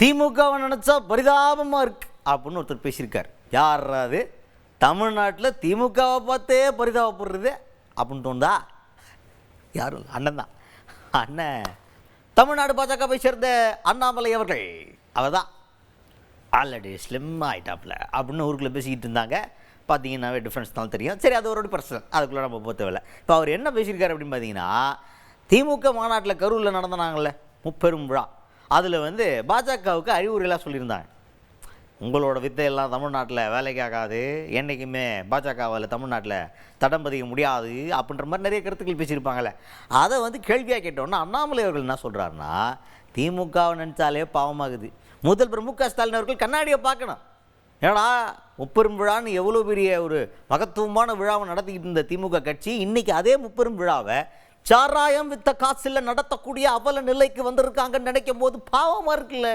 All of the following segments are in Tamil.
திமுகவை நினச்சா பரிதாபமாக இருக்கு அப்படின்னு ஒருத்தர் பேசியிருக்கார். யார் அது? தமிழ்நாட்டில் திமுகவை பார்த்தே பரிதாபப்படுறது அப்படின்னு தோணுதா? யாரும் அண்ணன் தான். அண்ணன் தமிழ்நாடு பாஜகவை சேர்ந்த அண்ணாமலை அவர்கள். அவர் தான் ஆல்ரெடி ஸ்லிம் ஆகிட்டாப்ல அப்படின்னு ஊருக்குள்ளே பேசிக்கிட்டு இருந்தாங்க. பார்த்தீங்கன்னாவே டிஃப்ரென்ஸ் தான் தெரியும். சரி, அது ஒரு பர்சனல், அதுக்குள்ளே நம்ம போக தேவையில்லை. இப்போ அவர் என்ன பேசியிருக்காரு அப்படின்னு பார்த்தீங்கன்னா, திமுக மாநாட்டில் கரூரில் நடந்தாங்கல்ல முப்பெரும் விழா, அதில் பாஜகவுக்கு அறிவுரையெல்லாம் சொல்லியிருந்தாங்க. உங்களோட வித்தையெல்லாம் தமிழ்நாட்டில் வேலைக்கு ஆகாது, என்றைக்குமே பாஜகவால் தமிழ்நாட்டில் தடம் பதிக்க முடியாது அப்படின்ற மாதிரி நிறைய கருத்துக்கள் பேசியிருப்பாங்கள்ல. அதை கேள்வியாக கேட்டோன்னா அண்ணாமலை அவர்கள் என்ன சொல்கிறாருன்னா, திமுகவை நினச்சாலே பாவமாகுது. முதல்வர் மு க ஸ்டாலின் அவர்கள் கண்ணாடியை பார்க்கணும். ஏன்னா முப்பெரும் விழான்னு எவ்வளோ பெரிய ஒரு மகத்துவமான விழாவை நடத்திக்கிட்டு இருந்த திமுக கட்சி இன்றைக்கி அதே முப்பெரும் விழாவை சாராயம் வித்த காசில் நடத்தக்கூடிய அவல நிலைக்கு வந்திருக்காங்கன்னு நினைக்கும் போது பாவமாக இருக்குல்ல.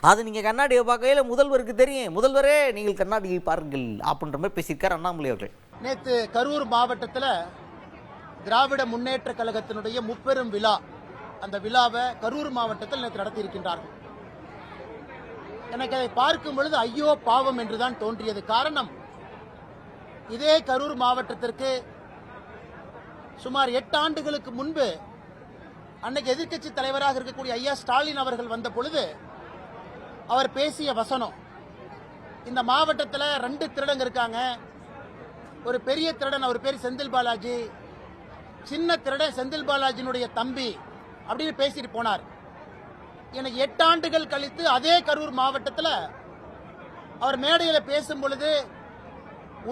அது நீங்கள் கண்ணாடியை பார்க்கையில் முதல்வருக்கு தெரியும். முதல்வரே நீங்கள் கண்ணாடியை பாருங்கள் அப்படின்ற மாதிரி பேசியிருக்கார் அண்ணாமலை அவர்கள். நேற்று கரூர் மாவட்டத்தில் திராவிட முன்னேற்ற கழகத்தினுடைய முப்பெரும் விழா, அந்த விழாவை கரூர் மாவட்டத்தில் நேற்று நடத்தியிருக்கின்றார்கள். எனக்கு அதை பார்க்கும் பொழுது ஐயோ பாவம் என்றுதான் தோன்றியது. காரணம், இதே கரூர் மாவட்டத்திற்கு சுமார் 8 ஆண்டுகளுக்கு முன்பு அன்னைக்கு எதிர்க்கட்சி தலைவராக இருக்கக்கூடிய ஐயா ஸ்டாலின் அவர்கள் வந்த பொழுது அவர் பேசிய வசனம், இந்த மாவட்டத்தில் 2 திருடங்க இருக்காங்க. ஒரு பெரிய திருடன், அவர் பேர் செந்தில் பாலாஜி, சின்ன திருடன் செந்தில் பாலாஜினுடைய தம்பி அப்படின்னு பேசிட்டு போனார். எனக்கு 8 ஆண்டுகள் கழித்து அதே கரூர் மாவட்டத்தில் அவர் மேடையில் பேசும் பொழுது,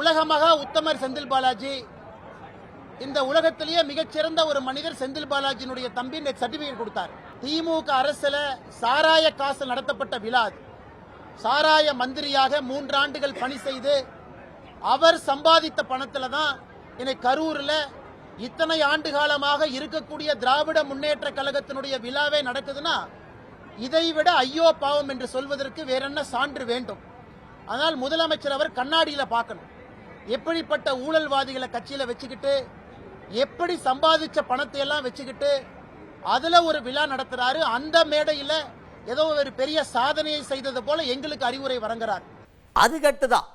உலகமகா உத்தமர் செந்தில் பாலாஜி, இந்த உலகத்திலேயே மிகச்சிறந்த ஒரு மனிதர் செந்தில் பாலாஜியினுடைய தம்பி சர்டிபிகேட் கொடுத்தார். திமுக அரசில் சாராய காசு நடத்தப்பட்ட விழா. சாராய மந்திரியாக 3 ஆண்டுகள் பணி செய்து அவர் சம்பாதித்த பணத்தில் தான் இன்னைக்கு கரூரில் இத்தனை ஆண்டு காலமாக இருக்கக்கூடிய திராவிட முன்னேற்ற கழகத்தினுடைய விழாவே நடக்குதுன்னா, இதைவிட ஐயோ பாவம் என்று சொல்வதற்கு வேற என்ன சான்று வேண்டும்? ஆனால் முதலமைச்சர் அவர் கண்ணாடியில பார்க்கணும். எப்படிப்பட்ட ஊழல்வாதிகளை கட்சியில வச்சுக்கிட்டு, எப்படி சம்பாதிச்ச பணத்தை எல்லாம் வச்சுக்கிட்டு அதுல ஒரு விழா நடத்துறாரு. அந்த மேடையில ஏதோ ஒரு பெரிய சாதனையை செய்தது போல எங்களுக்கு அறிவுரை வழங்குறார். அதுக்கடுத்துதான்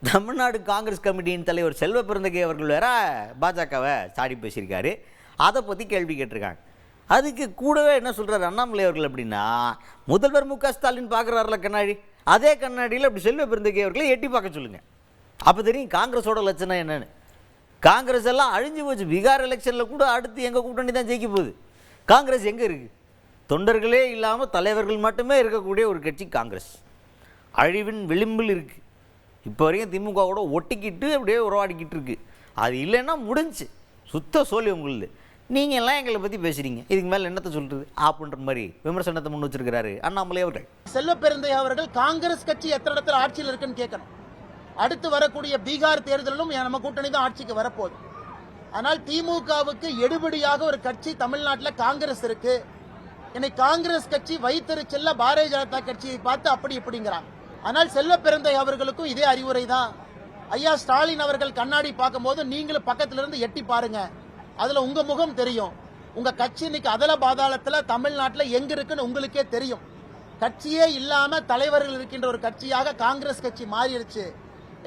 தமிழ்நாடு காங்கிரஸ் கமிட்டியின் தலைவர் செல்வ பெருந்தகை அவர்கள் வேற பாஜகவை சாடி பேசியிருக்காரு. அதை பற்றி கேள்வி கேட்டிருக்காங்க. அதுக்கு கூடவே என்ன சொல்கிறார் அண்ணாமலை அவர்கள் அப்படின்னா, முதல்வர் மு க ஸ்டாலின் பார்க்குறாருல கண்ணாடி, அதே கண்ணாடியில் அப்படி செல்வ பெருந்தகை அவர்களை எட்டி பார்க்க சொல்லுங்கள். அப்போ தெரியும் காங்கிரஸோட லட்சணம் என்னன்னு. காங்கிரஸ் எல்லாம் அழிஞ்சு போச்சு. பீகார் எலெக்ஷனில் கூட அடுத்து எங்கள் கூட்டணி தான் ஜெயிக்க போகுது. காங்கிரஸ் எங்கே இருக்குது? தொண்டர்களே இல்லாமல் தலைவர்கள் மட்டுமே இருக்கக்கூடிய ஒரு கட்சி காங்கிரஸ். அழிவின் விளிம்பில் இருக்குது. இப்போ வரைக்கும் திமுகவோட ஒட்டிக்கிட்டு அப்படியே உறவாடிக்கிட்டு இருக்குது. அது இல்லைன்னா முடிஞ்சு சுத்த சோழி உங்களுது. நீங்கள் எல்லாம் எங்களை பற்றி பேசுகிறீங்க, இதுக்கு மேலே என்னத்தை சொல்கிறது அப்படின்ற மாதிரி விமர்சனத்தை முன் வச்சிருக்கிறாரு அண்ணாமலை அவர்கள். செல்வ பெருந்தகை அவர்கள் காங்கிரஸ் கட்சி எத்தனை இடத்துல ஆட்சியில் இருக்குன்னு கேட்கணும். அடுத்து வரக்கூடிய பீகார் தேர்தலிலும் நம்ம கூட்டணி தான் ஆட்சிக்கு வரப்போகுது. ஆனால் திமுகவுக்கு எடுபடியாக ஒரு கட்சி தமிழ்நாட்டில் காங்கிரஸ் இருக்கு. இன்னைக்கு காங்கிரஸ் கட்சி வைத்தறிச்சல்ல பாரதிய ஜனதா கட்சியை பார்த்து அப்படி இப்படிங்கிறாங்க. ஆனால் செல்வ பெருந்தகை அவர்களுக்கும் இதே அறிவுரை தான். ஐயா ஸ்டாலின் அவர்கள் கண்ணாடி பார்க்கும்போது நீங்களும் பக்கத்துல இருந்து எட்டி பாருங்க, அதுல உங்க முகம் தெரியும். உங்க கட்சி இன்னைக்கு அதல பாதாளத்துல தமிழ்நாட்டில் எங்க இருக்குன்னு உங்களுக்கே தெரியும். கட்சியே இல்லாம தலைவர்கள் இருக்கின்ற ஒரு கட்சியாக காங்கிரஸ் கட்சி மாறிடுச்சு.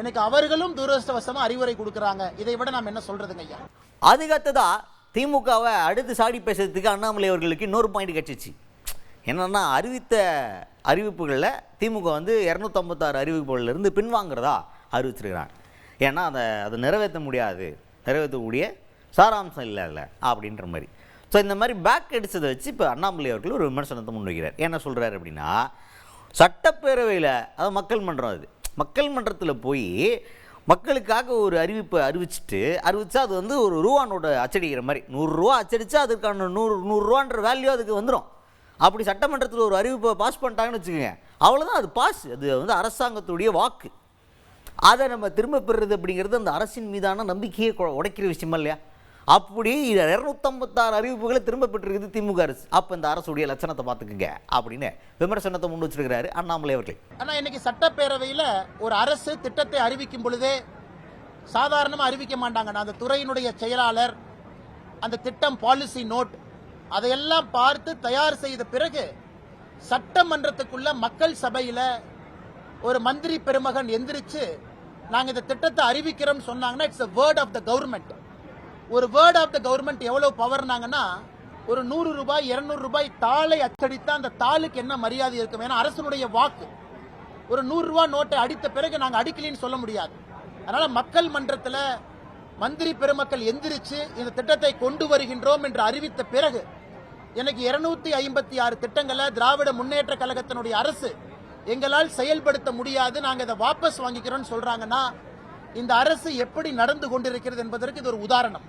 எனக்கு அவர்களும் துரதிருஷ்டவசமா அறிவுரை கொடுக்கறாங்க. இதை விட நாம் என்ன சொல்றதுங்க ஐயா? அதுக்கடுத்ததா திமுகவை அடுத்து சாடி பேசுறதுக்கு அண்ணாமலை அவர்களுக்கு இன்னொரு பாயிண்ட் கிடைச்சிச்சு. என்னன்னா, அறிவித்த அறிவிப்புகளில் திமுக 256 அறிவிப்புகளிலிருந்து பின்வாங்கிறதா அறிவிச்சிருக்கிறாங்க. ஏன்னா அதை நிறைவேற்ற முடியாது, நிறைவேற்றக்கூடிய சாராம்சம் இல்லை அதில் அப்படின்ற மாதிரி. ஸோ இந்த மாதிரி பேக் அடித்ததை வச்சு இப்போ அண்ணாமலை அவர்கள் ஒரு விமர்சனத்தை முன்வைக்கிறார். என்ன சொல்கிறார் அப்படின்னா, சட்டப்பேரவையில் அதாவது மக்கள் மன்றம், அது மக்கள் மன்றத்தில் போய் மக்களுக்காக ஒரு அறிவிப்பை அறிவிச்சா அது ஒரு ரூபா நோட்டை அச்சடிக்கிற மாதிரி 100 ரூபா அச்சடிச்சா அதுக்கான 100 ரூபான்ற வேல்யூ அதுக்கு வந்துடும். அப்படி சட்டமன்றத்தில் ஒரு அறிவிப்பை பாஸ் பண்ணிட்டாங்கன்னு வச்சுக்கோங்க, அவ்வளோதான், அது பாஸ். அது அரசாங்கத்துடைய வாக்கு. அதை நம்ம திரும்ப பெறுறது அப்படிங்கிறது அந்த அரசின் மீதான நம்பிக்கையை உடைக்கிற விஷயமா இல்லையா? அப்படி 256 அறிவிப்புகளை திரும்ப பெற்றிருக்குது திமுக அரசு. அப்போ இந்த அரசுடைய லட்சணத்தை பார்த்துக்குங்க அப்படின்னு விமர்சனத்தை முன் வச்சிருக்கிறாரு அண்ணாமலை அவர்கள். ஆனால் இன்னைக்கு சட்டப்பேரவையில் ஒரு அரசு திட்டத்தை அறிவிக்கும் பொழுதே சாதாரணமாக அறிவிக்க மாட்டாங்க. அந்த துறையினுடைய செயலாளர் அந்த திட்டம் பாலிசி நோட் அதையெல்லாம் பார்த்து தயார் செய்த பிறகு சட்டமன்றத்துக்குள்ள மக்கள் சபையில ஒரு மந்திரி பெருமகன் எந்திரிச்சு நாங்க இந்த திட்டத்தை அறிவிக்கிறோம் சொன்னாங்கன்னா it's a word of the government. ஒரு வேர்ட் ஆஃப் த கவர்மெண்ட் எவ்வளவு பவர்னாங்கன்னா ஒரு 100 ரூபாய் 200 ரூபாய் தாளை அச்சடித்தா அந்த தாளுக்கு என்ன மரியாதை இருக்கும்? ஏன்னா அரசனுடைய வாக்கு. ஒரு 100 ரூபாய் நோட்டை அடித்த பிறகு நாங்க அடிக்கலின்னு சொல்ல முடியாது. அதனால மக்கள் மன்றத்தில் மந்திரி பெருமக்கள் எந்திரிச்சு இந்த திட்டத்தை கொண்டு வருகின்றோம் என்று அறிவித்த பிறகு எனக்கு 256 திட்டங்களை திராவிட முன்னேற்ற கழகத்தினுடைய அரசு எங்களால் செயல்படுத்த முடியாது, நாங்க இதை வாபஸ் வாங்கிக்கிறோம் சொல்றாங்கன்னா இந்த அரசு எப்படி நடந்து கொண்டிருக்கிறது என்பதற்கு இது ஒரு உதாரணம்.